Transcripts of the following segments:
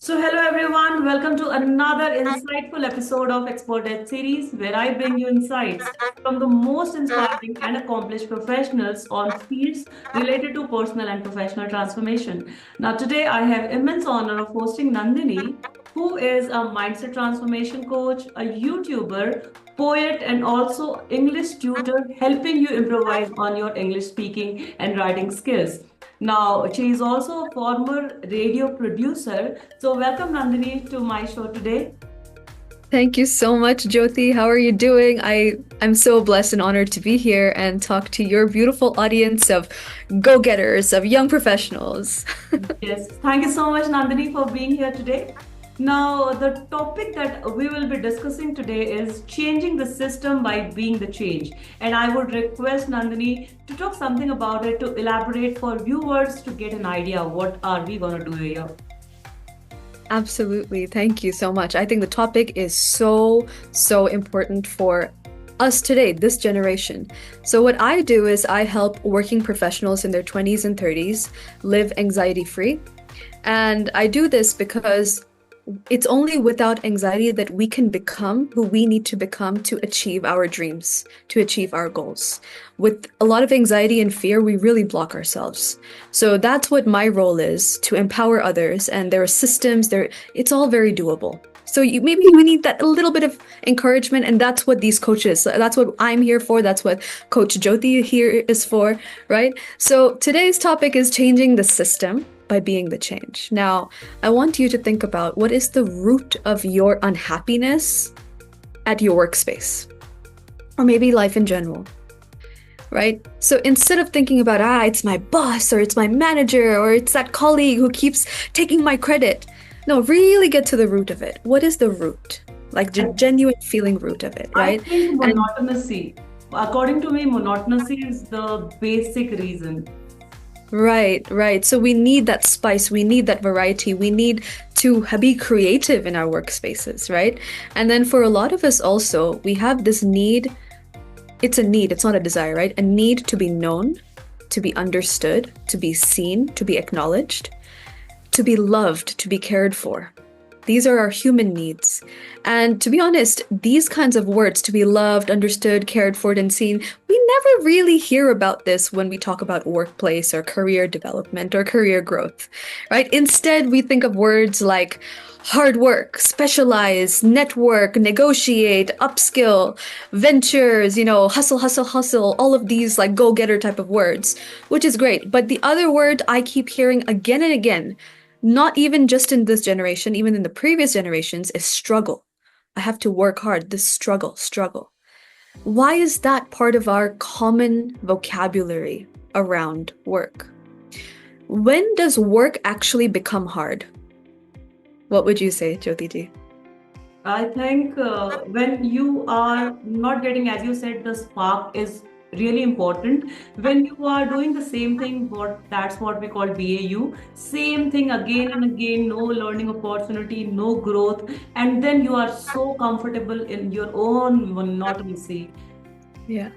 So, hello everyone, welcome to another insightful episode of Expert Edge series where I bring you insights from the most inspiring and accomplished professionals on fields related to personal and professional transformation. Now, today I have immense honor of hosting Nandini, who is a mindset transformation coach, a YouTuber, poet, and also English tutor, helping you improvise on your English speaking and writing skills. Now, she is also a former radio producer. So, welcome Nandini to my show today. Thank you so much, Jyoti. How are you doing? I'm so blessed and honored to be here and talk to your beautiful audience of go-getters, of young professionals. Yes, thank you so much, Nandini, for being here today. Now, the topic that we will be discussing today is changing the system by being the change. And I would request Nandini to talk something about it to elaborate for viewers to get an idea what are we going to do here. Absolutely. Thank you so much. I think the topic is so important for us today, this generation. So what I do is I help working professionals in their 20s and 30s live anxiety-free. And I do this because it's only without anxiety that we can become who we need to become to achieve our dreams, to achieve our goals. With a lot of anxiety and fear, we really block ourselves. So that's what my role is, to empower others. And there are systems, it's all very doable. So maybe we need that a little bit of encouragement, and that's what these coaches, that's what I'm here for, that's what Coach Jyoti here is for, right? So today's topic is changing the system by being the change. Now, I want you to think about what is the root of your unhappiness at your workspace, or maybe life in general, right? So instead of thinking about, it's my boss, or it's my manager, or it's that colleague who keeps taking my credit, no, really get to the root of it. What is the root? Like the genuine feeling root of it, I right? think And monotonousy. According to me, monotonousy is the basic reason. right. So we need that spice, we need that variety, we need to be creative in our workspaces, right? And then for a lot of us also, we have this need. It's a need, it's not a desire, right? A need to be known, to be understood, to be seen, to be acknowledged, to be loved, to be cared for. These are our human needs. And to be honest, these kinds of words, to be loved, understood, cared for, and seen, we never really hear about this when we talk about workplace or career development or career growth, right? Instead, we think of words like hard work, specialize, network, negotiate, upskill, ventures, hustle, all of these like go-getter type of words, which is great. But the other word I keep hearing again and again, not even just in this generation, even in the previous generations, is struggle. I have to work hard, this struggle. Why is that part of our common vocabulary around work? When does work actually become hard? What would you say, Jyoti ji? I think when you are not getting, as you said, the spark is really important. When you are doing the same thing, that's what we call BAU, same thing again and again, no learning opportunity, no growth, and then you are so comfortable in your own monotony. Yeah.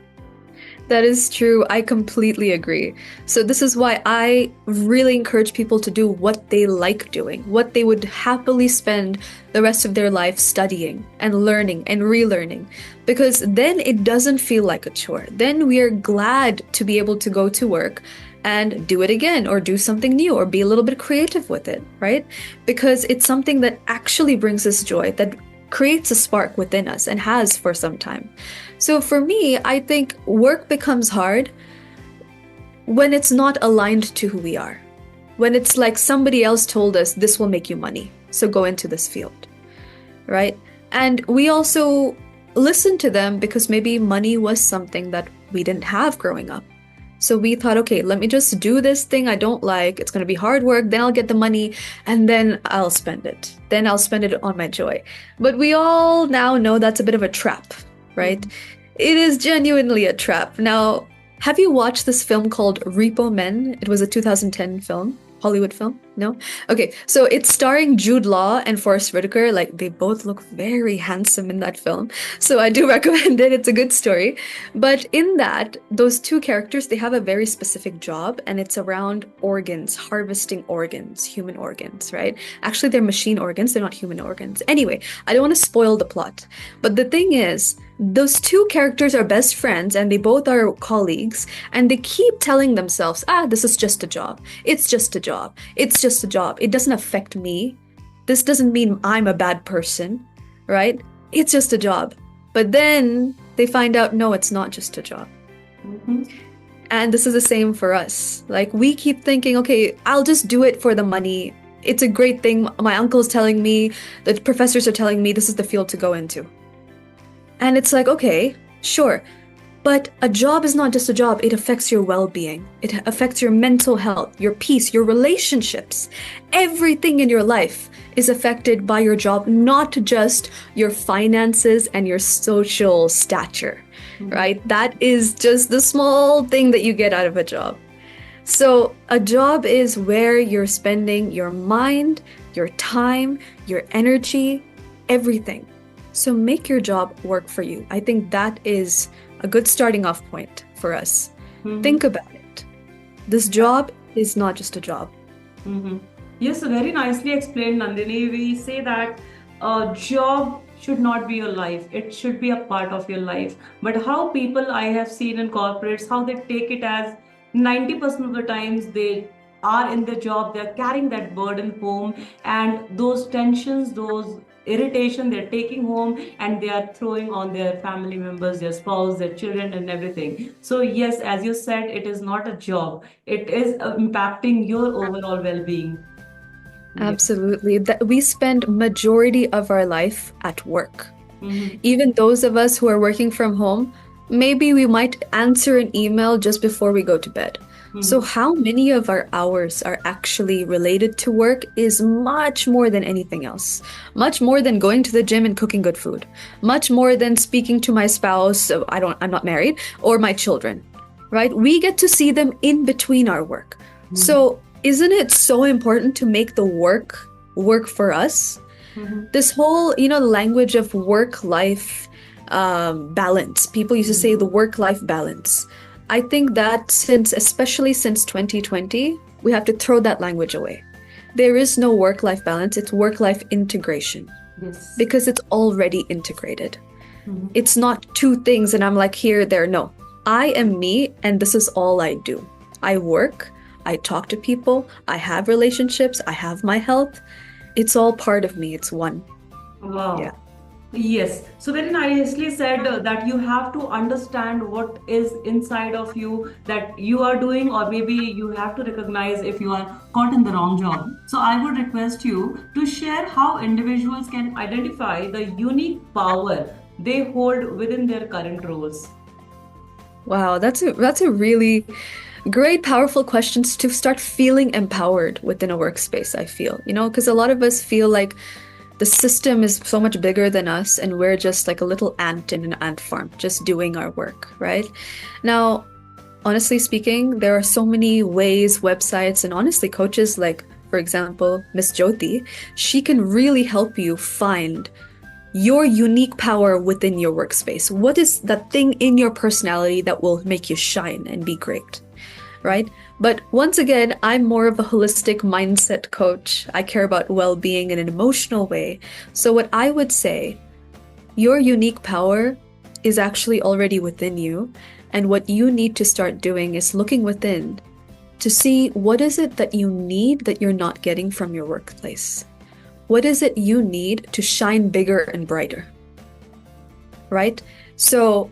That is true. I completely agree. So this is why I really encourage people to do what they like doing, what they would happily spend the rest of their life studying and learning and relearning, because then it doesn't feel like a chore. Then we are glad to be able to go to work and do it again or do something new or be a little bit creative with it, right? Because it's something that actually brings us joy, that creates a spark within us and has for some time. So for me, I think work becomes hard when it's not aligned to who we are. When it's like somebody else told us this will make you money, so go into this field, right? And we also listen to them because maybe money was something that we didn't have growing up. So we thought, okay, let me just do this thing I don't like. It's going to be hard work. Then I'll get the money and then I'll spend it. Then I'll spend it on my joy. But we all now know that's a bit of a trap, right? It is genuinely a trap. Now, have you watched this film called Repo Men? It was a 2010 film. Hollywood film? No? Okay, so it's starring Jude Law and Forrest Whitaker. Like, they both look very handsome in that film. So I do recommend it. It's a good story. But in that, those two characters, they have a very specific job, and it's around organs, harvesting organs, human organs, right? Actually, they're machine organs, they're not human organs. Anyway, I don't want to spoil the plot. But the thing is, those two characters are best friends and they both are colleagues, and they keep telling themselves, this is just a job. It's just a job. It's just a job. It doesn't affect me. This doesn't mean I'm a bad person, right? It's just a job. But then they find out, no, it's not just a job. Mm-hmm. And this is the same for us. Like, we keep thinking, okay, I'll just do it for the money. It's a great thing. My uncle's telling me, the professors are telling me this is the field to go into. And it's like, okay, sure. But a job is not just a job. It affects your well-being. It affects your mental health, your peace, your relationships. Everything in your life is affected by your job, not just your finances and your social stature, right? That is just the small thing that you get out of a job. So a job is where you're spending your mind, your time, your energy, everything. So make your job work for you. I think that is a good starting off point for us. Think about it. This job is not just a job. Yes, very nicely explained, Nandini. We say that a job should not be your life. It should be a part of your life. But how people I have seen in corporates, how they take it as 90% of the times they are in the job, they're carrying that burden home, and those tensions, those irritation they're taking home, and they are throwing on their family members, their spouse, their children, and everything. So yes, as you said, it is not a job. It is impacting your overall well-being. Absolutely. That we spend majority of our life at work. Even those of us who are working from home, maybe we might answer an email just before we go to bed. So how many of our hours are actually related to work is much more than anything else. Much more than going to the gym and cooking good food. Much more than speaking to my spouse, I'm not married, or my children, right? We get to see them in between our work. So isn't it so important to make the work for us? This whole, language of work-life balance. People used to say the work-life balance. I think that especially since 2020, we have to throw that language away. There is no work-life balance, it's work-life integration. Yes. Because it's already integrated. It's not two things and I'm like, here, there, no. I am me and this is all I do. I work, I talk to people, I have relationships, I have my health. It's all part of me, it's one. Wow. Yeah. Yes. So very nicely said that you have to understand what is inside of you that you are doing, or maybe you have to recognize if you are caught in the wrong job. So I would request you to share how individuals can identify the unique power they hold within their current roles. Wow, that's a really great, powerful question to start feeling empowered within a workspace, I feel. Because a lot of us feel like the system is so much bigger than us and we're just like a little ant in an ant farm, just doing our work, right? Now, honestly speaking, there are so many ways, websites, and honestly coaches like, for example, Miss Jyoti, she can really help you find your unique power within your workspace. What is that thing in your personality that will make you shine and be great, right? But once again, I'm more of a holistic mindset coach. I care about well-being in an emotional way. So what I would say, your unique power is actually already within you. And what you need to start doing is looking within to see what is it that you need that you're not getting from your workplace. What is it you need to shine bigger and brighter, right? So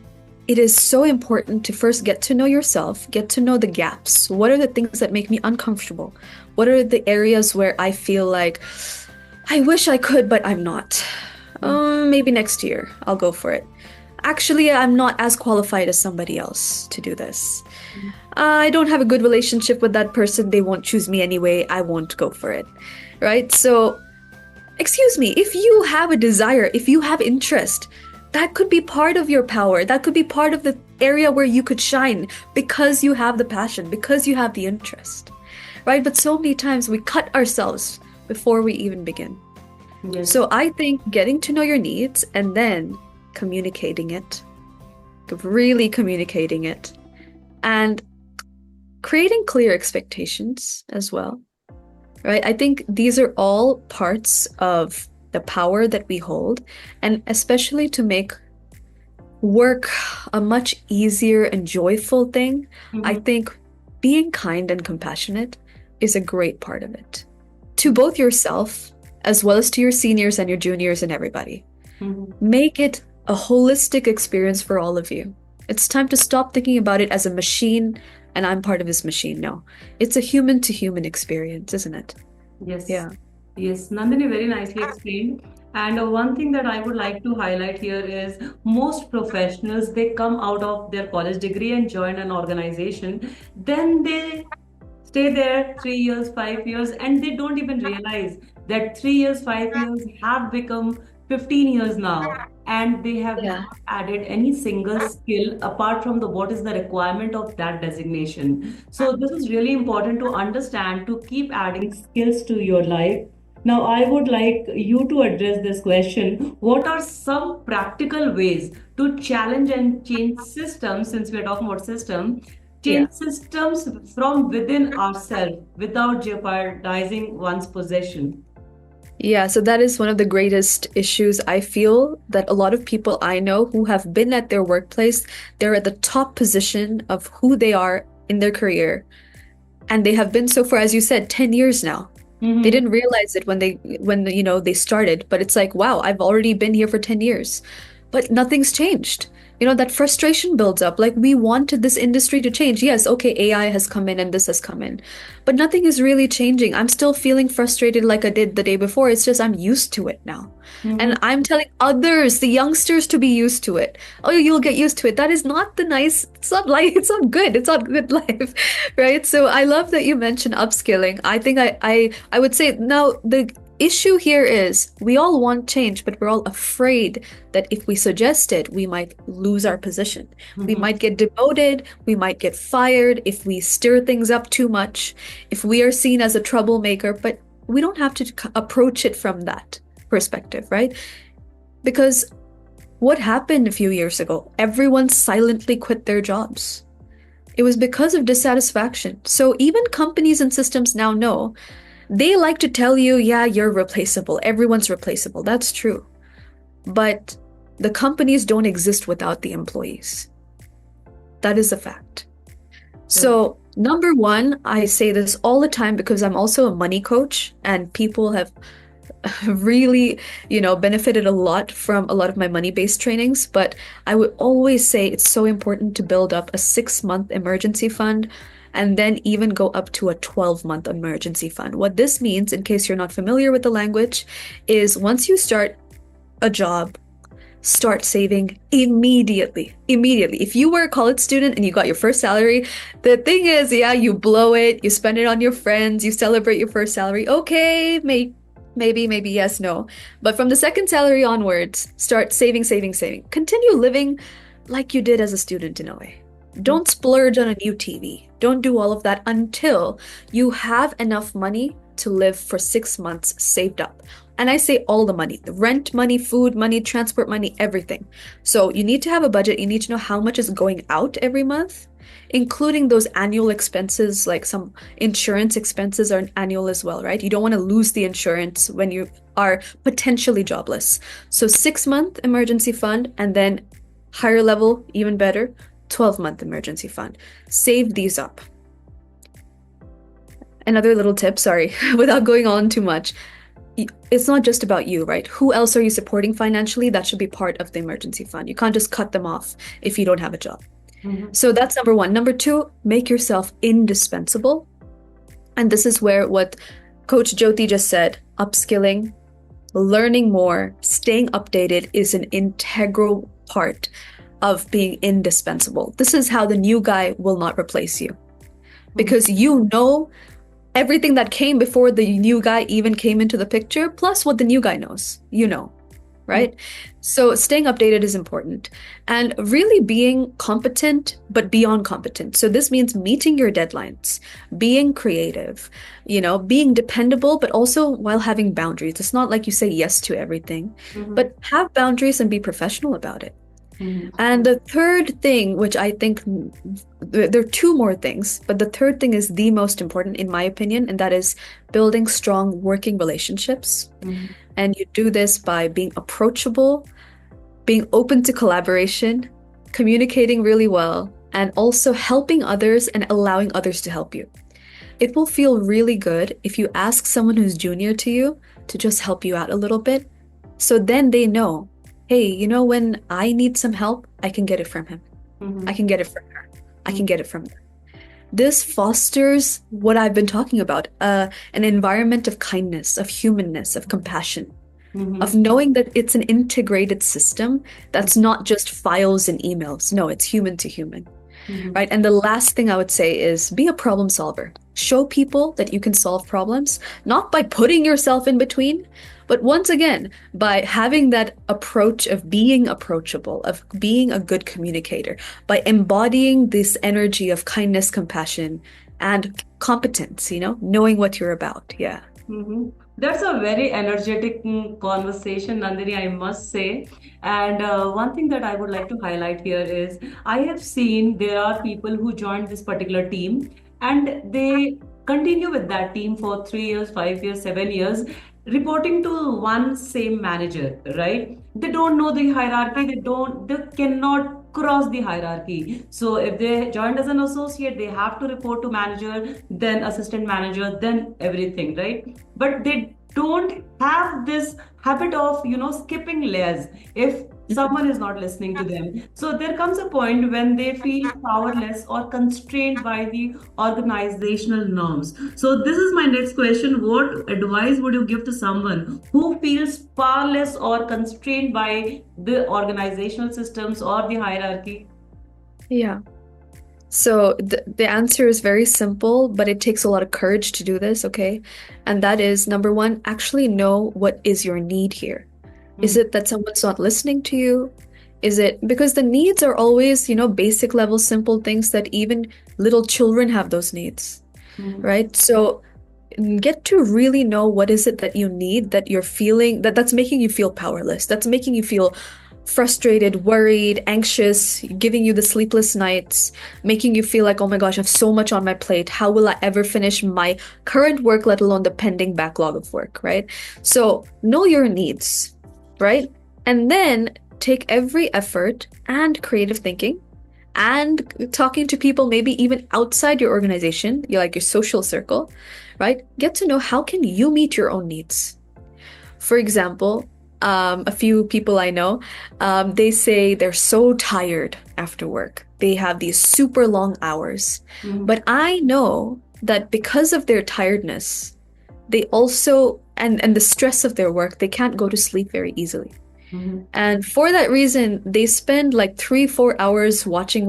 it is so important to first get to know yourself, get to know the gaps. What are the things that make me uncomfortable? What are the areas where I feel like, I wish I could, but I'm not? Maybe next year, I'll go for it. Actually, I'm not as qualified as somebody else to do this. I don't have a good relationship with that person. They won't choose me anyway. I won't go for it, right? So, excuse me, if you have a desire, if you have interest, that could be part of your power. That could be part of the area where you could shine because you have the passion, because you have the interest, right? But so many times we cut ourselves before we even begin. Yes. So I think getting to know your needs and then communicating it, really communicating it, and creating clear expectations as well, right? I think these are all parts of the power that we hold, and especially to make work a much easier and joyful thing, I Mm-hmm. think being kind and compassionate is a great part of it. To both yourself as well as to your seniors and your juniors and everybody. Mm-hmm. Make it a holistic experience for all of you. It's time to stop thinking about it as a machine and I'm part of this machine. No, it's a human to human experience, isn't it? Yes, Yeah. yes, Nandini very nicely explained. And one thing that I would like to highlight here is most professionals, they come out of their college degree and join an organization. Then they stay there 3 years, 5 years, and they don't even realize that 3 years, 5 years have become 15 years now, and they have Yeah. not added any single skill apart from the what is the requirement of that designation. So this is really important to understand to keep adding skills to your life. Now, I would like you to address this question. What are some practical ways to challenge and change systems, since we're talking about system, Yeah. change systems from within ourselves without jeopardizing one's possession? Yeah, so that is one of the greatest issues I feel that a lot of people I know who have been at their workplace, they're at the top position of who they are in their career. And they have been so for, as you said, 10 years now. They Mm-hmm. didn't realize it when they started, but it's like, wow, I've already been here for 10 years. But nothing's changed. That frustration builds up. Like we wanted this industry to change. Yes, okay, AI has come in and this has come in. But nothing is really changing. I'm still feeling frustrated like I did the day before. It's just I'm used to it now. Mm-hmm. And I'm telling others, the youngsters, to be used to it. Oh, you'll get used to it. That is not the nice, it's not like, it's not good. It's not good life, right? So I love that you mentioned upskilling. I think I would say now the issue here is we all want change, but we're all afraid that if we suggest it, we might lose our position. We Mm-hmm. might get demoted, we might get fired if we stir things up too much, if we are seen as a troublemaker, but we don't have to approach it from that perspective, right? Because what happened a few years ago? Everyone silently quit their jobs. It was because of dissatisfaction. So even companies and systems now know they like to tell you, yeah, you're replaceable. Everyone's replaceable. That's true. But the companies don't exist without the employees. That is a fact. Correct. So, number one, I say this all the time because I'm also a money coach and people have really, benefited a lot from a lot of my money-based trainings, but I would always say it's so important to build up a 6-month emergency fund and then even go up to a 12-month emergency fund. What this means, in case you're not familiar with the language, is once you start a job, start saving immediately. Immediately. If you were a college student and you got your first salary, the thing is, yeah, you blow it, you spend it on your friends, you celebrate your first salary. Okay, maybe, yes, no. But from the second salary onwards, start saving, saving, saving. Continue living like you did as a student in a way. Don't splurge on a new TV. Don't do all of that until you have enough money to live for 6 months saved up. And I say all the money, the rent money, food money, transport money, everything. So you need to have a budget. You need to know how much is going out every month, including those annual expenses, like some insurance expenses are annual as well, right? You don't want to lose the insurance when you are potentially jobless. So 6-month emergency fund and then higher level, even better, 12-month emergency fund. Save these up. Another little tip, sorry, without going on too much. It's not just about you, right? Who else are you supporting financially? That should be part of the emergency fund. You can't just cut them off if you don't have a job. Mm-hmm. So that's number one. Number two, make yourself indispensable. And this is where what Coach Jyoti just said, upskilling, learning more, staying updated is an integral part of being indispensable. This is how the new guy will not replace you because you know everything that came before the new guy even came into the picture, plus what the new guy knows, you know. right? So staying updated is important and really being competent, but beyond competent. So this means meeting your deadlines, being creative, being dependable, but also while having boundaries. It's not like you say yes to everything, Mm-hmm. but have boundaries and be professional about it. Mm-hmm. And the third thing, which I think there are two more things, but the third thing is the most important, in my opinion, and that is building strong working relationships. Mm-hmm. And you do this by being approachable, being open to collaboration, communicating really well, and also helping others and allowing others to help you. It will feel really good if you ask someone who's junior to you to just help you out a little bit. So then they know, hey, when I need some help, I can get it from him. I Mm-hmm. can get it from her. I can get it from them. This fosters what I've been talking about, an environment of kindness, of humanness, of compassion, of Mm-hmm. knowing that it's an integrated system that's not just files and emails. No, it's human to human, Mm-hmm. right? And the last thing I would say is be a problem solver. Show people that you can solve problems, not by putting yourself in between, but once again, by having that approach of being approachable, of being a good communicator, by embodying this energy of kindness, compassion, and competence, knowing what you're about. Yeah. Mm-hmm. That's a very energetic conversation, Nandini, I must say. And one thing that I would like to highlight here is I have seen there are people who joined this particular team and they continue with that team for 3 years, 5 years, 7 years, reporting to one same manager, right? They don't know the hierarchy, they cannot cross the hierarchy. So if they joined as an associate, they have to report to manager, then assistant manager, then everything, right? But they don't have this habit of skipping layers if someone is not listening to them. So there comes a point when they feel powerless or constrained by the organizational norms. So this is my next question: what advice would you give to someone who feels powerless or constrained by the organizational systems or the hierarchy? Yeah. So the answer is very simple, but it takes a lot of courage to do this, okay? And that is number one, actually know what is your need here. Is Mhm. it that someone's not listening to you? Is it because the needs are always, basic level, simple things that even little children have those needs, Mhm. right? So get to really know what is it that you need, that you're feeling, that's making you feel powerless, that's making you feel frustrated, worried, anxious, giving you the sleepless nights, making you feel like, oh my gosh, I have so much on my plate. How will I ever finish my current work, let alone the pending backlog of work, right? So know your needs, right? And then take every effort and creative thinking and talking to people maybe even outside your organization, your social circle, right? Get to know how can you meet your own needs. For example, a few people I know, they say they're so tired after work. They have these super long hours. Mhm. But I know that because of their tiredness, they also, and the stress of their work, they can't go to sleep very easily. Mhm. And for that reason, they spend like 3, 4 hours watching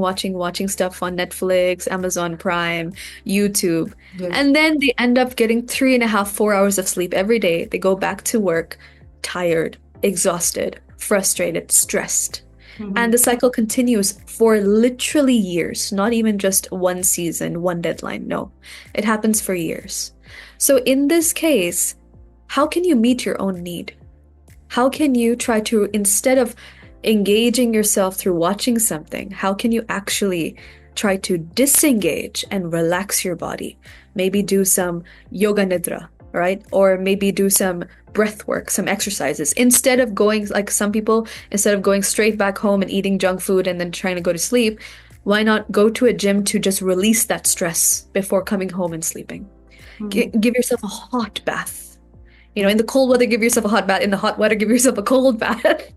stuff on Netflix, Amazon Prime, YouTube. Yes. And then they end up getting 3.5, 4 hours of sleep every day. They go back to work tired, exhausted, frustrated, stressed. And Mhm. the cycle continues for literally years, not even just one season, one deadline. No, it happens for years. So in this case, how can you meet your own need? How can you try to, instead of engaging yourself through watching something, how can you actually try to disengage and relax your body? Maybe do some yoga nidra, right? Or maybe do some breath work, some exercises. Instead of going, like some people, instead of going straight back home and eating junk food and then trying to go to sleep, why not go to a gym to just release that stress before coming home and sleeping? Mhm. Give yourself a hot bath. In the cold weather, give yourself a hot bath. In the hot weather, give yourself a cold bath,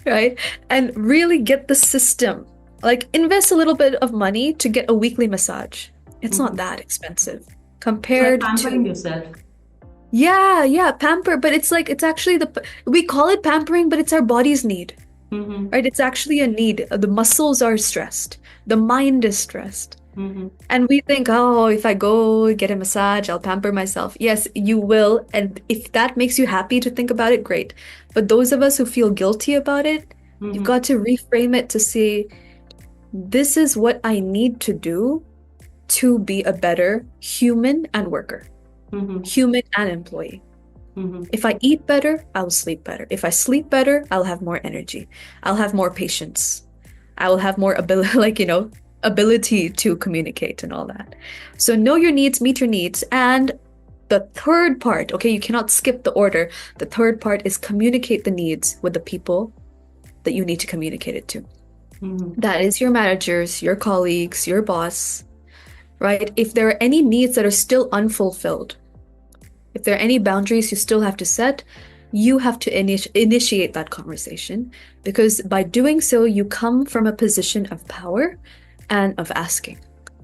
right? And really get the system. Like, invest a little bit of money to get a weekly massage. It's not Mhm. that expensive It's like compared pampering to, yourself. yeah, yeah, pamper. But it's like, it's actually we call it pampering, but it's our body's need, Mhm. right? It's actually a need. The muscles are stressed, the mind is stressed. Mm-hmm. And we think, oh, if I go get a massage, I'll pamper myself. Yes, you will. And if that makes you happy to think about it, great. But those of us who feel guilty about it, you've Mm-hmm. got to reframe it to say, this is what I need to do to be a better human and worker, Mm-hmm. human and employee. Mm-hmm. If I eat better, I'll sleep better. If I sleep better, I'll have more energy. I'll have more patience. I will have more ability, ability to communicate and all that. So know your needs, meet your needs. And the third part, okay, you cannot skip the order. The third part is communicate the needs with the people that you need to communicate it to. Mm-hmm. That is your managers, your colleagues, your boss, right? If there are any needs that are still unfulfilled, if there are any boundaries you still have to set, you have to initiate that conversation because by doing so, you come from a position of power and of asking.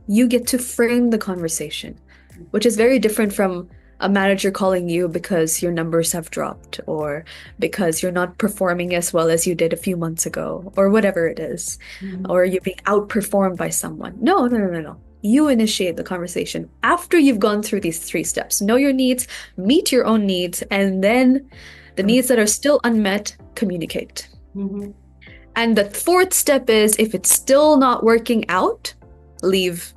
You get to frame the conversation, which is very different from a manager calling you because your numbers have dropped or because you're not performing as well as you did a few months ago or whatever it is, Mm-hmm. or you're being outperformed by someone. No, no, no, no, no. You initiate the conversation after you've gone through these three steps. Know your needs, meet your own needs, and then the needs that are still unmet, communicate. Mm-hmm. And the fourth step is if it's still not working out, leave.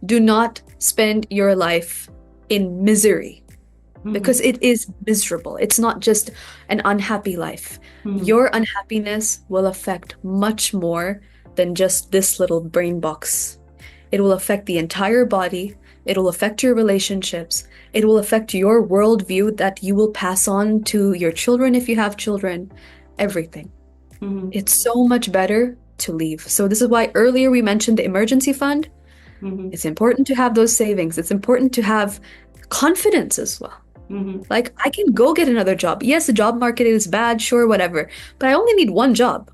Do not spend your life in misery Mm-hmm. because it is miserable. It's not just an unhappy life. Mm-hmm. Your unhappiness will affect much more than just this little brain box. It will affect the entire body. It will affect your relationships. It will affect your worldview that you will pass on to your children if you have children. Everything. Mm-hmm. It's so much better to leave. So, this is why earlier we mentioned the emergency fund. Mm-hmm. It's important to have those savings. It's important to have confidence as well. Mm-hmm. Like, I can go get another job. Yes, the job market is bad, sure, whatever. But I only need one job,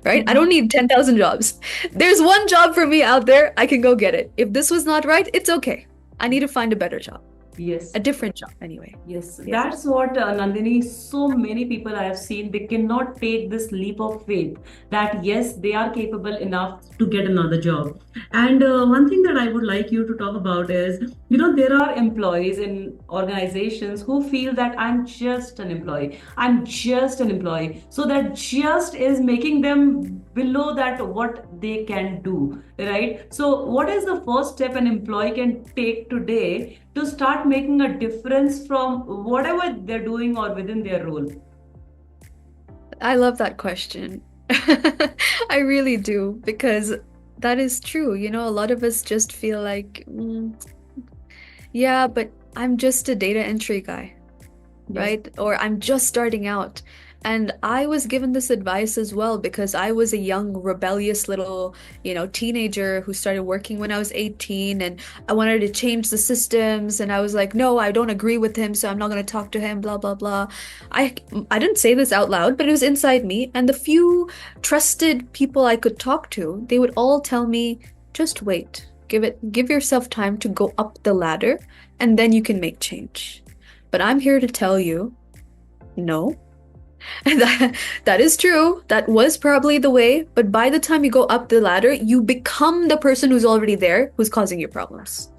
right? I don't Mm-hmm. need 10,000 jobs. There's one job for me out there. I can go get it. If this was not right, it's okay. I need to find a better job, Yes. a different job anyway. Yes, Yes. that's what Nandini, so many people I have seen, they cannot take this leap of faith that yes, they are capable enough to get another job. And one thing that I would like you to talk about is, there are employees in organizations who feel that I'm just an employee. I'm just an employee. So that just is making them below that what they can do, right? So what is the first step an employee can take today to start making a difference from whatever they're doing or within their role? I love that question. I really do, because that is true. A lot of us just feel like, yeah, but I'm just a data entry guy, Yes. right? Or I'm just starting out. And I was given this advice as well because I was a young, rebellious little, teenager who started working when I was 18 and I wanted to change the systems. And I was like, no, I don't agree with him, so I'm not going to talk to him, blah, blah, blah. I, I didn't say this out loud, but it was inside me. And the few trusted people I could talk to, they would all tell me, just wait, give yourself time to go up the ladder, and then you can make change. But I'm here to tell you, no. That is true. That was probably the way. But by the time you go up the ladder, you become the person who's already there, who's causing you problems.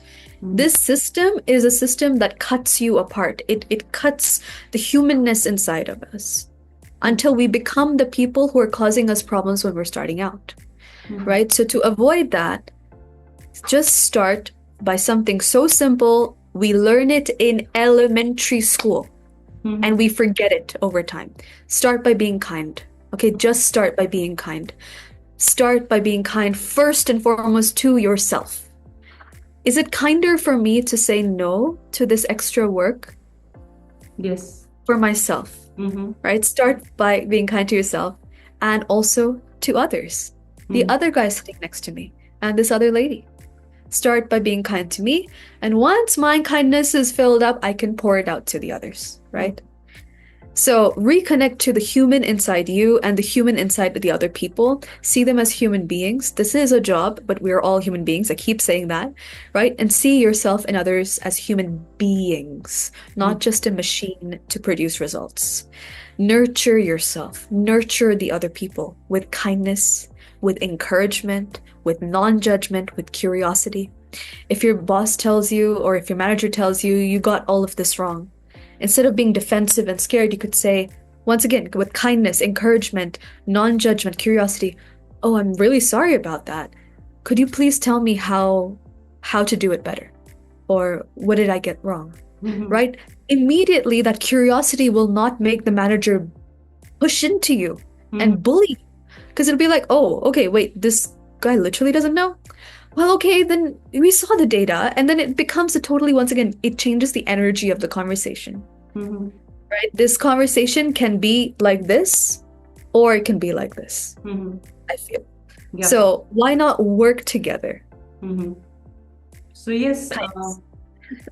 Mhm. This system is a system that cuts you apart. It cuts the humanness inside of us until we become the people who are causing us problems when we're starting out, Mhm. right? So to avoid that, just start by something so simple. We learn it in elementary school and Mhm. we forget it over time. Start by being kind. Okay, just start by being kind. Start by being kind first and foremost to yourself. Is it kinder for me to say no to this extra work Yes. for myself? Mhm. Right? Start by being kind to yourself and also to others. The Mhm. other guy sitting next to me and this other lady. Start by being kind to me, and once my kindness is filled up, I can pour it out to the others, Mhm. right? So reconnect to the human inside you and the human inside the other people. See them as human beings. This is a job, but we're all human beings. I keep saying that, right? And see yourself and others as human beings, not Mhm. just a machine to produce results. Nurture yourself, nurture the other people with kindness, with encouragement, with non-judgment, with curiosity. If your boss tells you, or if your manager tells you, you got all of this wrong, instead of being defensive and scared, you could say, once again, with kindness, encouragement, non-judgment, curiosity, "Oh, I'm really sorry about that. Could you please tell me how to do it better? Or what did I get wrong?" Mhm. Right? Immediately, that curiosity will not make the manager push into you Mhm. and bully you. Because it'll be like, "Oh, okay, wait, this guy literally doesn't know? Well, okay, then we saw the data." And then it becomes a totally, once again, it changes the energy of the conversation, Mhm. right? This conversation can be like this, or it can be like this, Mhm. I feel. Yep. So why not work together? Mhm. So yes, Kindness.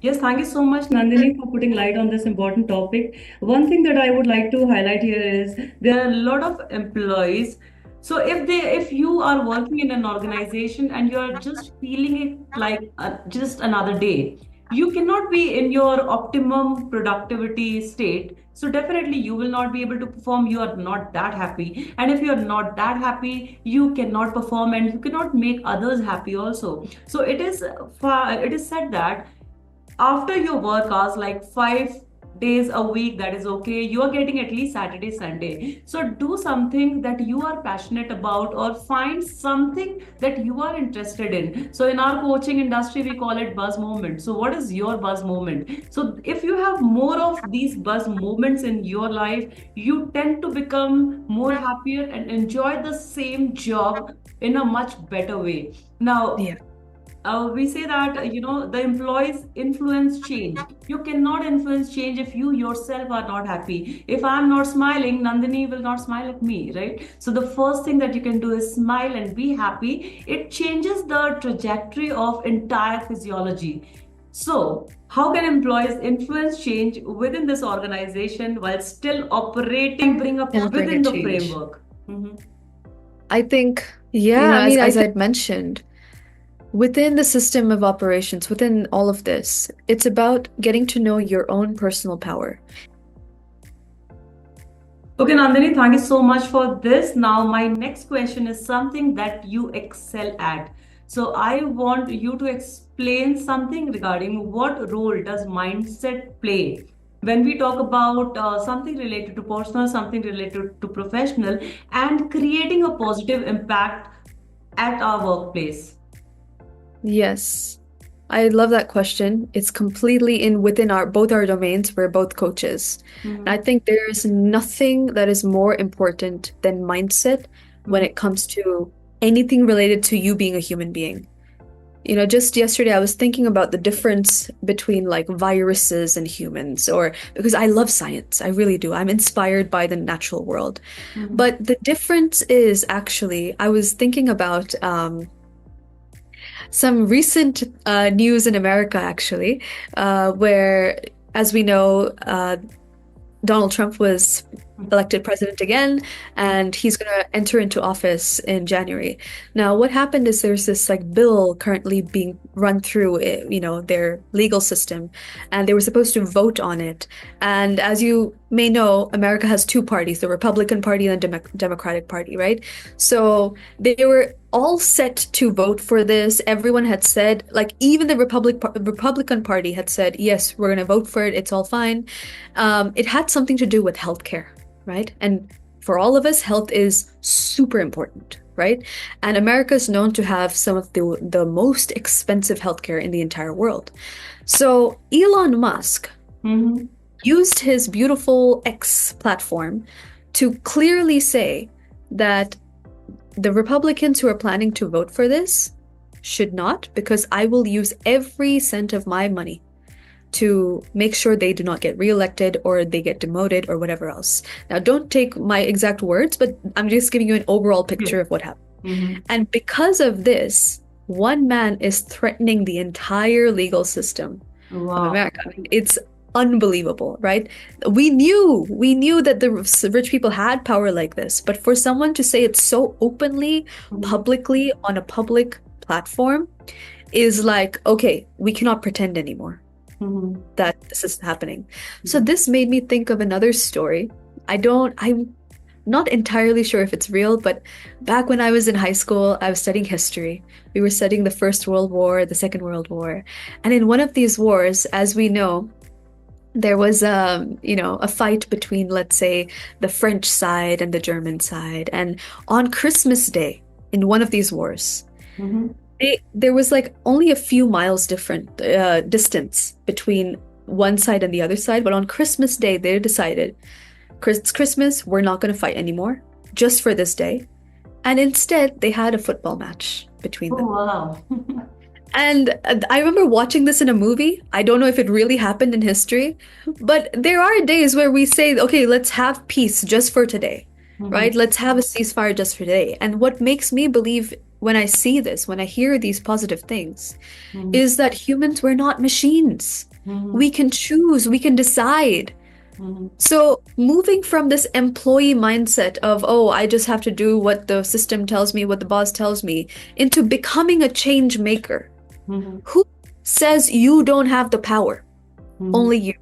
yes, thank you so much, Nandini, for putting light on this important topic. One thing that I would like to highlight here is there are a lot of employees. So if you are working in an organization and you are just feeling it like just another day, you cannot be in your optimum productivity state. So definitely you will not be able to perform. You are not that happy. And if you are not that happy, you cannot perform and you cannot make others happy also. So it is said that after your work hours, like 5 days a week, that is okay, you are getting at least Saturday, Sunday. So do something that you are passionate about, or find something that you are interested in. So in our coaching industry, we call it buzz moment. So what is your buzz moment? So if you have more of these buzz moments in your life, you tend to become more happier and enjoy the same job in a much better way. Now, Yeah, we say that the employees influence change. You cannot influence change if you yourself are not happy. If I'm not smiling, Nandini will not smile at me, right? So the first thing that you can do is smile and be happy. It changes the trajectory of entire physiology. So how can employees influence change within this organization while still operating and bring up and bring a within the change. framework? Mhm. I think, yeah, I mean, as I'd mentioned, within the system of operations, within all of this, it's about getting to know your own personal power. Okay, Nandini, thank you so much for this. Now, my next question is something that you excel at. So, I want you to explain something regarding what role does mindset play when we talk about something related to personal, something related to professional, and creating a positive impact at our workplace. Yes. I love that question. It's completely in within our both our domains. We're both coaches. And I Mhm. think there is nothing that is more important than mindset when Mhm. it comes to anything related to you being a human being. Just yesterday I was thinking about the difference between like viruses and humans, or because I love science, I really do. I'm inspired by the natural world. Mhm. But the difference is actually, I was thinking about some recent news in America, actually, where, as we know, Donald Trump was elected president again, and he's going to enter into office in January. Now, what happened is there's this like bill currently being run through, their legal system, and they were supposed to vote on it. And as you may know, America has two parties, the Republican Party and the Democratic Party, right? So they were all set to vote for this. Everyone had said, like, even the Republican Party had said, yes, we're going to vote for it. It's all fine. It had something to do with healthcare, right? And for all of us, health is super important, right? And America is known to have some of the most expensive healthcare in the entire world. So Elon Musk Mhm. used his beautiful X platform to clearly say that the Republicans who are planning to vote for this should not, because I will use every cent of my money to make sure they do not get reelected or they get demoted or whatever else. Now, don't take my exact words, but I'm just giving you an overall Yes. picture of what happened. Mhm. And because of this, one man is threatening the entire legal system of Wow. America. I mean, it's unbelievable, right? We knew that the rich people had power like this, but for someone to say it so openly, Mhm. publicly on a public platform is like, okay, we cannot pretend anymore Mhm. that this is happening. So Mhm. this made me think of another story. I don't I not entirely sure if it's real, but back when I was in high school, I was studying history. We were studying the First World War, the Second World War. And in one of these wars, as we know, there was a fight between, let's say, the French side and the German side. And on Christmas Day, in one of these wars, Mm-hmm. there was like only a few miles different distance between one side and the other side. But on Christmas Day, they decided, Christmas, we're not going to fight anymore, just for this day. And instead, they had a football match between Oh, them. wow. And I remember watching this in a movie. I don't know if it really happened in history, but there are days where we say, okay, let's have peace just for today, Mm-hmm. right? Let's have a ceasefire just for today. And what makes me believe when I see this, when I hear these positive things, Mm-hmm. is that humans, we're not machines. Mm-hmm. We can choose, we can decide. Mm-hmm. So, moving from this employee mindset of, oh, I just have to do what the system tells me, what the boss tells me, into becoming a change maker. Mm-hmm. Who says you don't have the power? Mm-hmm. Only you.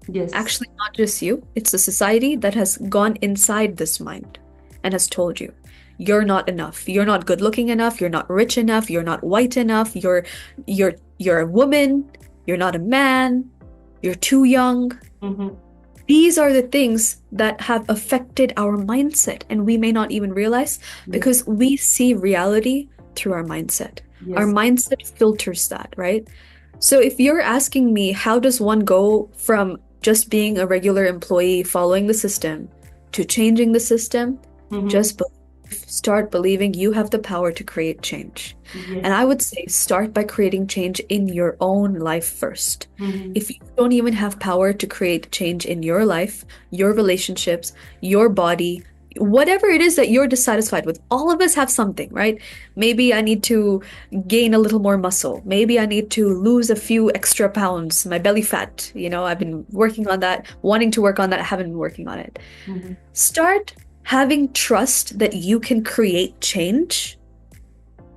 Yes. Actually, not just you. It's a society that has gone inside this mind and has told you, you're not enough. You're not good looking enough. You're not rich enough. You're not white enough. You're a woman. You're not a man. You're too young. Mm-hmm. These are the things that have affected our mindset, and we may not even realize Yes. because we see reality through our mindset. Our Yes. mindset filters that, right? So if you're asking me, how does one go from just being a regular employee following the system to changing the system? Mm-hmm. Just start believing you have the power to create change. And Yes. I would say start by creating change in your own life first. Mm-hmm. If you don't even have power to create change in your life, your relationships, your body, whatever it is that you're dissatisfied with, all of us have something, right? Maybe I need to gain a little more muscle. Maybe I need to lose a few extra pounds, my belly fat. I've been working on that, wanting to work on that, haven't been working on it. Mm-hmm. Start having trust that you can create change,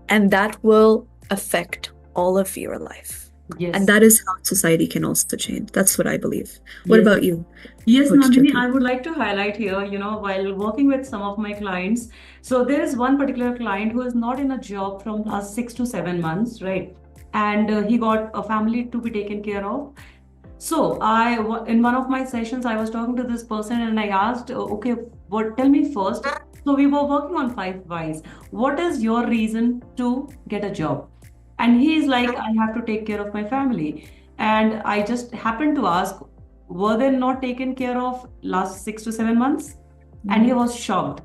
and that will affect all of your life. And Yes. that is how society can also change. That's what I believe. What Yes. about you, Yes, Coach Nandini, Jyoti? I would like to highlight here, while working with some of my clients, so there is one particular client who is not in a job from last 6 to 7 months, right? And he got a family to be taken care of. So in one of my sessions, I was talking to this person and I asked, okay, what? Tell me first. So we were working on 5 whys. What is your reason to get a job? And he is like, I have to take care of my family. And I just happened to ask, were they not taken care of last 6 to 7 months? And he Mhm. was shocked.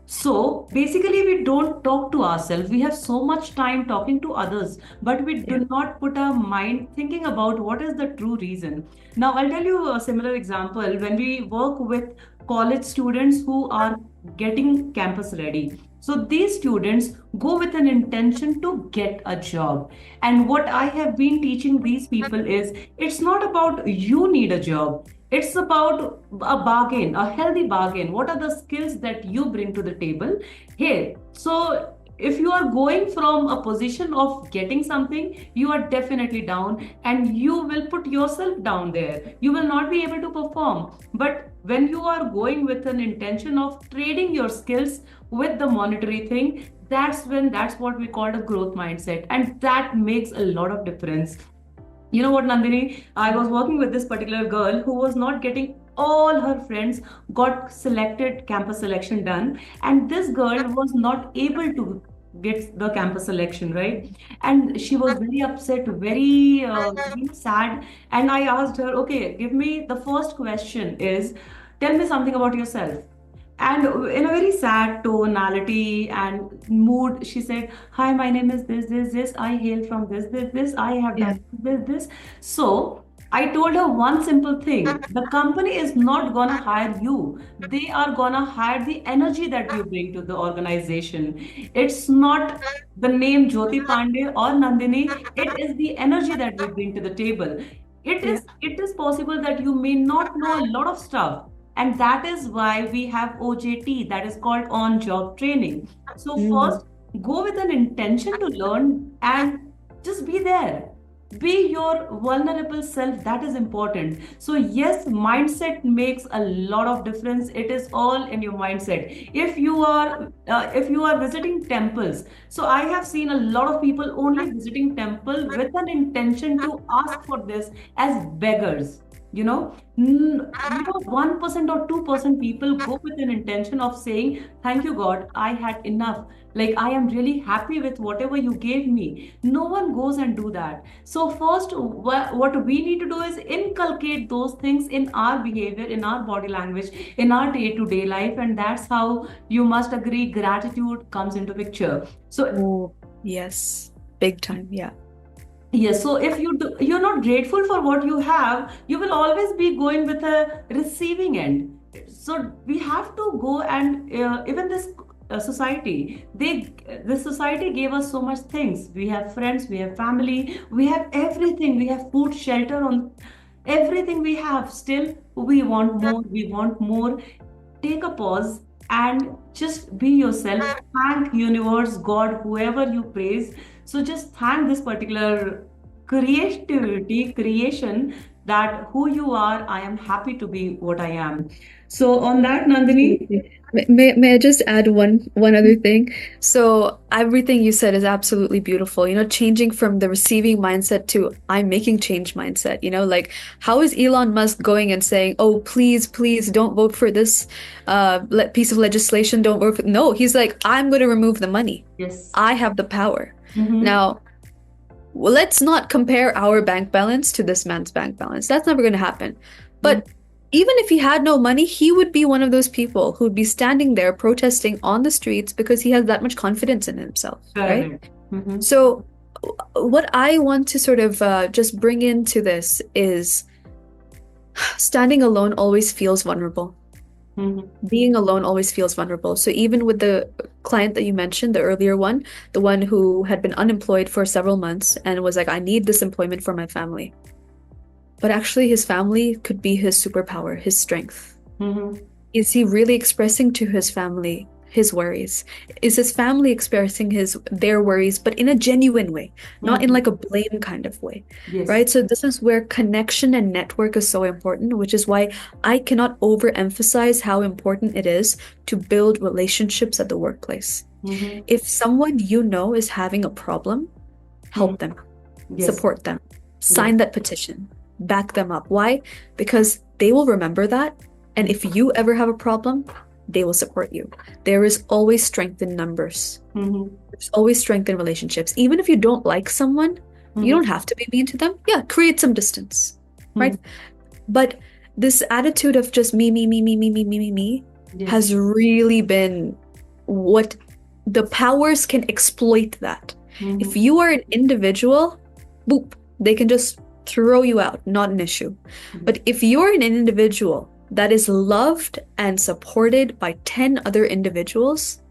So basically, we don't talk to ourselves. We have so much time talking to others, but we Yeah. do not put our mind thinking about what is the true reason. Now, I'll tell you a similar example when we work with college students who are getting campus ready. So these students go with an intention to get a job. And what I have been teaching these people is it's not about you need a job. It's about a bargain, a healthy bargain. What are the skills that you bring to the table here? So, if you are going from a position of getting something, you are definitely down and you will put yourself down there. You will not be able to perform. But when you are going with an intention of trading your skills with the monetary thing, that's what we call a growth mindset. And that makes a lot of difference. You know what, Nandini? I was working with this particular girl who was not getting all her friends got selected, campus selection done, and this girl was not able to get the campus selection, right? And she was very upset, very sad. And I asked her, okay, give me the first question is, tell me something about yourself. And in a very sad tonality and mood, she said, hi, my name is this. I hail from this. I have Yeah. done this. So I told her one simple thing. The company is not gonna hire you. They are gonna hire the energy that you bring to the organization. It's not the name Jyoti Pandey or Nandini. It is the energy that we bring to the table. Yeah. It is possible that you may not know a lot of stuff, and that is why we have OJT, that is called on job training. So, Mhm. first, go with an intention to learn and just be there. be your vulnerable self. That is important. So yes, mindset makes a lot of difference. It is all in your mindset. If you are visiting temples, so I have seen a lot of people only visiting temple with an intention to ask for this as beggars. you know 1% or 2% people go with an intention of saying, thank you god, I had enough, like I am really happy with whatever you gave me. No one goes and do that. So first, what we need to do is inculcate those things in our behavior, in our body language, in our day-to-day life, and that's how, you must agree, gratitude comes into picture. So Oh, yes. Big time. Yeah. yes, so if you're not grateful for what you have, you will always be going with a receiving end. So we have to go and even this society gave us so much things. We have friends, we have family, we have everything. We have food, shelter, on everything we have. Still, we want more. We want more. Take a pause and just be yourself. Thank universe, god, whoever you praise. So just thank this particular creation, that who you are, I am happy to be what I am. So on that, Nandini. Absolutely. May I just add one other thing? So everything you said is absolutely beautiful. Changing from the receiving mindset to I'm making change mindset. Like how is Elon Musk going and saying, "Oh, please, please don't vote for this piece of legislation. Don't vote for." No, he's like, "I'm going to remove the money. Yes. I have the power." Mm-hmm. Now, well, let's not compare our bank balance to this man's bank balance. That's never going to happen. But even if he had no money, he would be one of those people who'd be standing there protesting on the streets because he has that much confidence in himself, right? Correct. Mm-hmm. So, what I want to sort of just bring into this is standing alone always feels vulnerable. Mm-hmm. Being alone always feels vulnerable. So even with the client that you mentioned, the earlier one, the one who had been unemployed for several months and was like, I need this employment for my family. But actually, his family could be his superpower, his strength. Mm-hmm. Is he really expressing to his family his worries? Is his family expressing their worries, but in a genuine way, not in Mm-hmm. like a blame kind of way, Yes. right? So this is where connection and network is so important, which is why I cannot overemphasize how important it is to build relationships at the workplace. Mm-hmm. If someone you know is having a problem, help them, Yes. support them, Yes. sign that petition, back them up. Why? Because they will remember that. And if you ever have a problem, they will support you. There is always strength in numbers. Mm-hmm. There's always strength in relationships. Even if you don't like someone, you Mm-hmm. don't have to be mean to them. Yeah, create some distance, Mm-hmm. right? But this attitude of just me, me, me, me, me, me, me, me, me Yes. has really been what the powers can exploit that. Mm-hmm. If you are an individual, boop, they can just throw you out, not an issue. But if you're an individual that is loved and supported by 10 other individuals,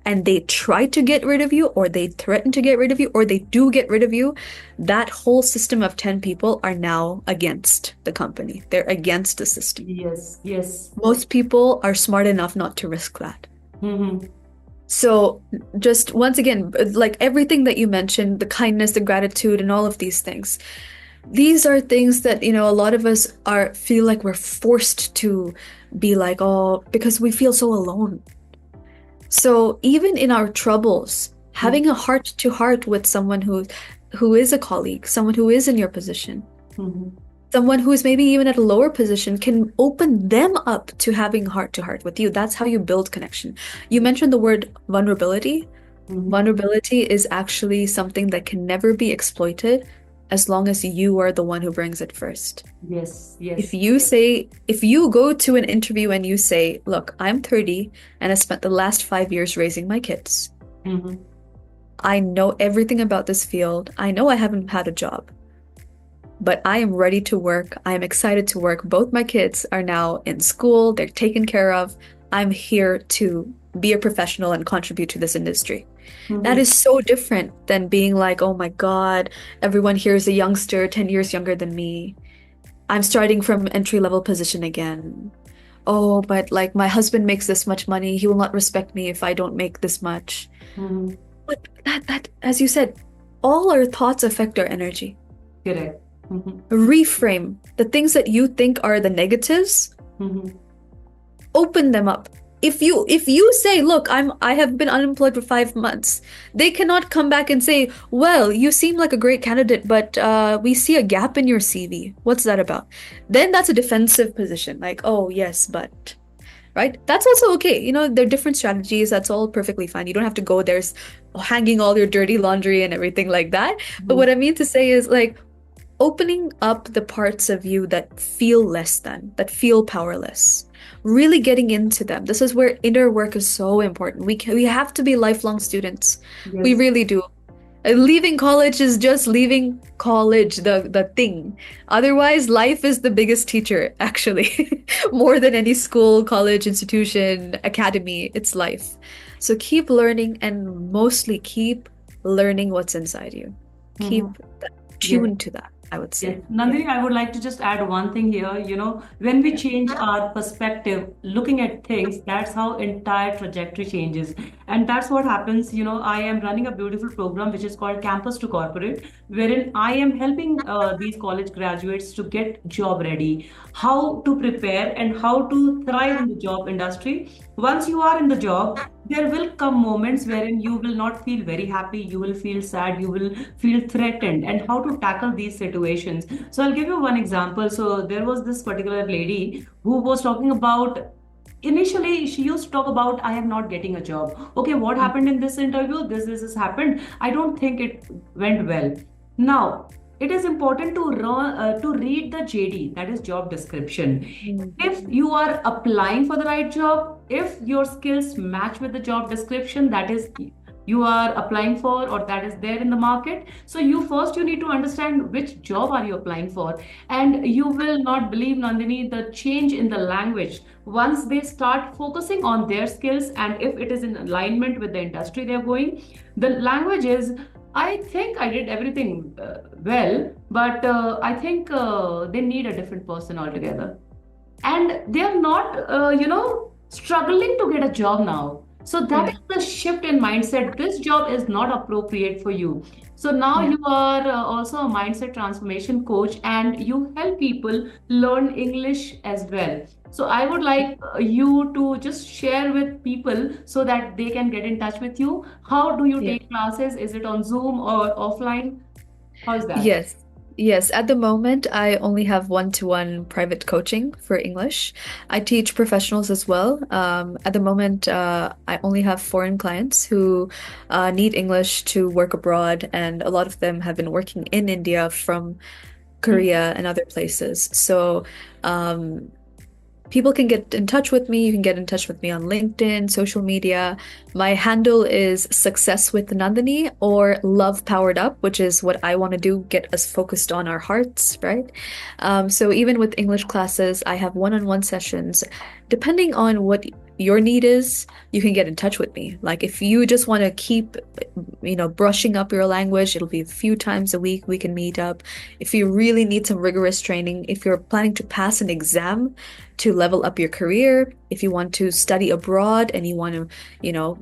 and they try to get rid of you, or they threaten to get rid of you, or they do get rid of you, that whole system of 10 people are now against the company. They're against the system. Yes. Yes. Most people are smart enough not to risk that. Mm-hmm. So, just once again, like everything that you mentioned, the kindness, the gratitude, and all of these things, these are things that, a lot of us feel like we're forced to be like, oh, because we feel so alone. So, even in our troubles, having a heart to heart with someone who is a colleague, someone who is in your position, Mm-hmm. someone who is maybe even at a lower position can open them up to having heart to heart with you. That's how you build connection. You mentioned the word vulnerability. Mm-hmm. Vulnerability is actually something that can never be exploited as long as you are the one who brings it first. Yes. If Yes. you go to an interview and you say, look, I'm 30 and I spent the last 5 years raising my kids. Mm-hmm. I know everything about this field. I know I haven't had a job, but I am ready to work. I am excited to work. Both my kids are now in school. They're taken care of. I'm here to be a professional and contribute to this industry. Mm-hmm. That is so different than being like, oh my God, everyone here is a youngster, 10 years younger than me. I'm starting from entry-level position again. Oh, but like my husband makes this much money. He will not respect me if I don't make this much. Mm-hmm. But that, as you said, all our thoughts affect our energy. Correct. Mm-hmm. Reframe the things that you think are the negatives, Mm-hmm. open them up. If you say, look, I have been unemployed for 5 months, they cannot come back and say, well, you seem like a great candidate, but we see a gap in your CV. What's that about? Then that's a defensive position, like, oh yes, but right? That's also okay. There are different strategies. That's all perfectly fine. You don't have to go there hanging all your dirty laundry and everything like that. But what I mean to say is, like, opening up the parts of you that feel less than, that feel powerless, really getting into them. This is where inner work is so important. We have to be lifelong students. We Yes. really do. Leaving college is just leaving college, the thing. Otherwise, life is the biggest teacher, actually. More than any school, college, institution, academy, it's life. So keep learning, and mostly keep learning what's inside you. Mm-hmm. Keep Yes. tuned to that, I would Yes, say. Yeah. Nandini, I would like to just add one thing here. When we change our perspective, looking at things, that's how entire trajectory changes. And that's what happens. I am running a beautiful program which is called Campus to Corporate, wherein I am helping these college graduates to get job ready, how to prepare and how to thrive in the job industry. Once you are in the job, there will come moments wherein you will not feel very happy, you will feel sad, you will feel threatened, and how to tackle these situations. So I'll give you one example. So there was this particular lady who was talking about, initially she used to talk about, I am not getting a job. Okay, what happened in this interview? This happened. I don't think it went well. Now it is important to read the JD, that is job description. Mm. If you are applying for the right job, if your skills match with the job description that is you are applying for or that is there in the market, so you need to understand which job are you applying for. And you will not believe, Nandini, the change in the language once they start focusing on their skills, and if it is in alignment with the industry they're going. The language is, I think I did everything well, but I think they need a different person altogether, and they are not struggling to get a job now. So that Yeah. is the shift in mindset. This job is not appropriate for you. So now Yeah. you are also a mindset transformation coach, and you help people learn English as well. So I would like you to just share with people so that they can get in touch with you. How do you Yeah. take classes? Is it on Zoom or offline? How's that? Yes. Yes. At the moment, I only have one-to-one private coaching for English. I teach professionals as well. At the moment, I only have foreign clients who need English to work abroad, and a lot of them have been working in India from Korea and other places. So, um, people can get in touch with me. You can get in touch with me on LinkedIn, social media. My handle is Success with Nandini or Love Powered Up, which is what I want to do, get us focused on our hearts, right? So even with English classes, I have one-on-one sessions. Depending on what your need is, you can get in touch with me. Like if you just want to keep, brushing up your language, it'll be a few times a week we can meet up. If you really need some rigorous training, if you're planning to pass an exam, to level up your career, if you want to study abroad and you want to,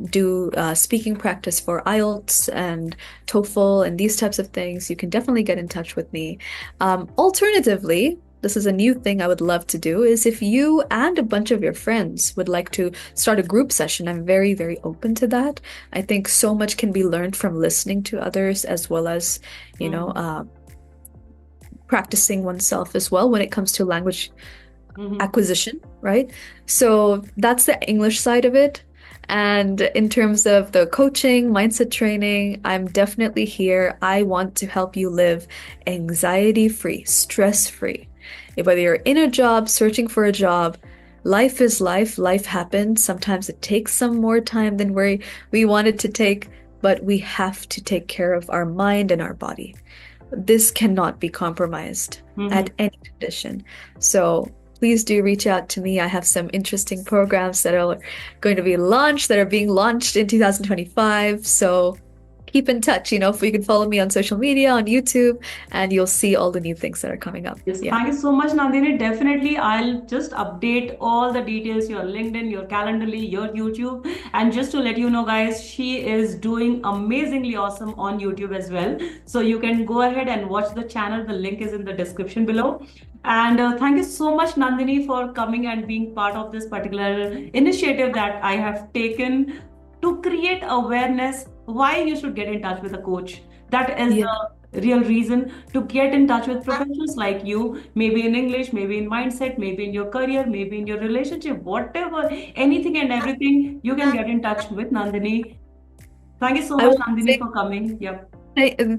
do speaking practice for IELTS and TOEFL and these types of things, you can definitely get in touch with me. Alternatively, this is a new thing I would love to do, is if you and a bunch of your friends would like to start a group session, I'm very, very open to that. I think so much can be learned from listening to others as well as, you know, Mm-hmm. uh, practicing oneself as well when it comes to language Mm-hmm. acquisition, right? So that's the English side of it. And in terms of the coaching, mindset training, I'm definitely here. I want to help you live anxiety free, stress free. Whether you're in a job, searching for a job, life is life. Life happens. Sometimes it takes some more time than we want it to take, but we have to take care of our mind and our body. This cannot be compromised Mm-hmm. at any condition. So please do reach out to me. I have some interesting programs that are going to be launched, that are being launched in 2025. So keep in touch. If you can follow me on social media, on YouTube, and you'll see all the new things that are coming up. Yes, Yeah. thank you so much, Nandini. Definitely, I'll just update all the details, your LinkedIn, your Calendarly, your YouTube. And just to let you know, guys, she is doing amazingly awesome on YouTube as well. So you can go ahead and watch the channel. The link is in the description below. And thank you so much, Nandini, for coming and being part of this particular initiative that I have taken to create awareness why you should get in touch with a coach. That is Yeah. the real reason to get in touch with professionals like you, maybe in English, maybe in mindset, maybe in your career, maybe in your relationship, whatever, anything and everything, you can get in touch with Nandini. Thank you so I much, want to Nandini, say for coming. Yep.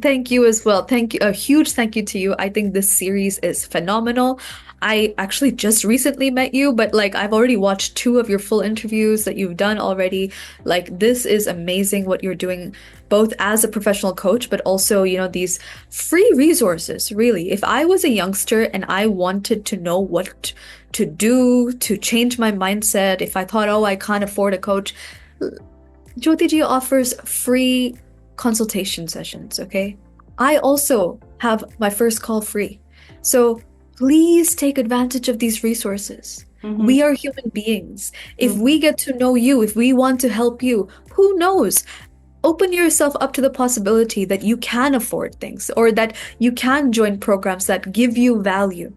thank you as well. Thank you. A huge thank you to you. I think this series is phenomenal. I actually just recently met you, but like I've already watched two of your full interviews that you've done already. Like this is amazing what you're doing, both as a professional coach, but also, these free resources, really. If I was a youngster and I wanted to know what to do to change my mindset, if I thought, oh, I can't afford a coach, Jyotiji offers free consultation sessions, okay? I also have my first call free. So please take advantage of these resources. Mm-hmm. We are human beings. If we Mm-hmm. get to know you, if we want to help you, who knows? Open yourself up to the possibility that you can afford things or that you can join programs that give you value,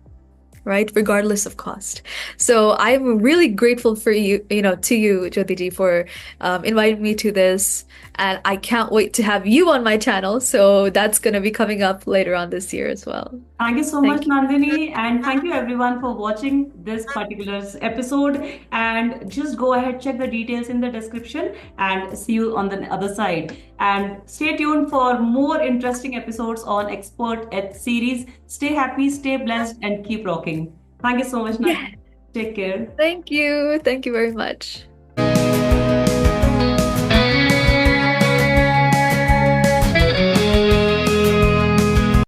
right? Regardless of cost. So I'm really grateful for you, to you, Jyotiji, for inviting me to this. And I can't wait to have you on my channel. So that's going to be coming up later on this year as well. Thank you so much, Thank you. Nandini, and thank you everyone for watching this particular episode. And just go ahead, check the details in the description, and see you on the other side. And stay tuned for more interesting episodes on Expert Ed series. Stay happy, stay blessed, and keep rocking. Thank you so much, Yeah. Nandini. Take care. Thank you. Thank you very much.